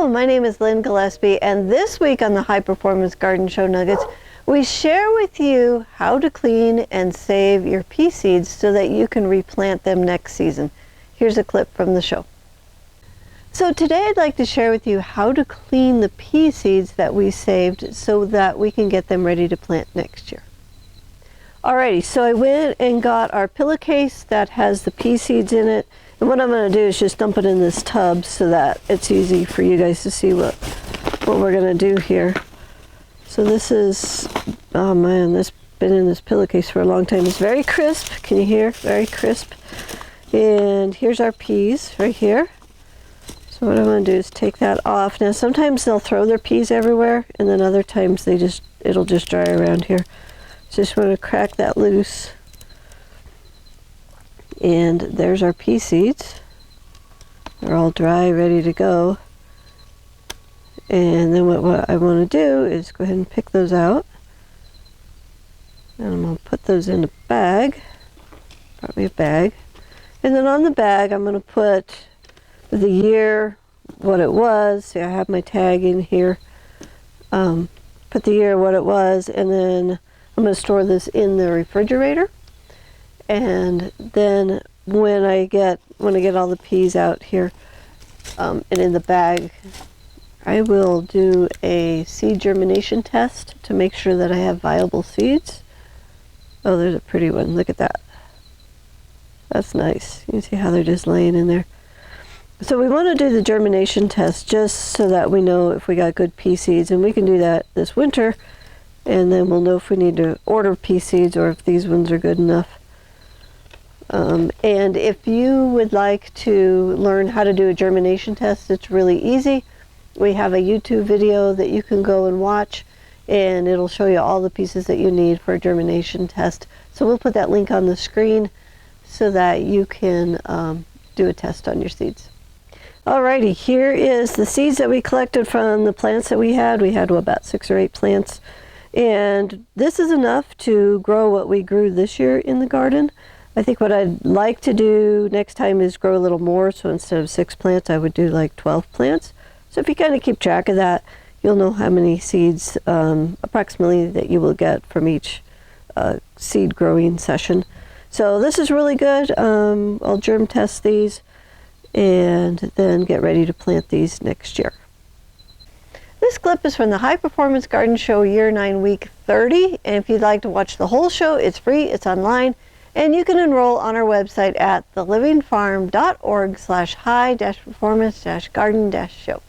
Hello, my name is Lynn Gillespie, and this week on the High Performance Garden Show Nuggets, we share with you how to clean and save your pea seeds so that you can replant them next season. Here's a clip from the show. So today I'd like to share with you how to clean the pea seeds that we saved so that we can get them ready to plant next year. Alrighty, so I went and got our pillowcase that has the pea seeds in it. And what I'm going to do is just dump it in this tub so that it's easy for you guys to see what we're going to do here. So this is, oh man, this has been in this pillowcase for a long time. It's very crisp. Can you hear? Very crisp. And here's our peas right here. So what I'm going to do is take that off. Now sometimes they'll throw their peas everywhere, and then other times it'll just dry around here. So just want to crack that loose. And there's our pea seeds. They're all dry, ready to go. And then what I want to do is go ahead and pick those out. And I'm going to put those in a bag. Brought me a bag. And then on the bag I'm going to put the year, what it was. See, I have my tag in here. Put the year, what it was, and then I'm going to store this in the refrigerator. And then when I get all the peas out here and in the bag, I will do a seed germination test to make sure that I have viable seeds. Oh, there's a pretty one. Look at that. That's nice. You can see how they're just laying in there. So we want to do the germination test just so that we know if we got good pea seeds, and we can do that this winter, and then we'll know if we need to order pea seeds or if these ones are good enough. And if you would like to learn how to do a germination test, it's really easy. We have a YouTube video that you can go and watch, and it'll show you all the pieces that you need for a germination test. So we'll put that link on the screen so that you can do a test on your seeds. Alrighty, here is the seeds that we collected from the plants that we had. We had about 6 or 8 plants, and this is enough to grow what we grew this year in the garden. I think what I'd like to do next time is grow a little more, so instead of 6 plants I would do like 12 plants. So if you kind of keep track of that, you'll know how many seeds approximately that you will get from each seed growing session. So this is really good. I'll germ test these and then get ready to plant these next year. This clip is from the High Performance Garden Show Year 9 Week 30, and if you'd like to watch the whole show, it's free, it's online. And you can enroll on our website at thelivingfarm.org/high-performance-garden-show.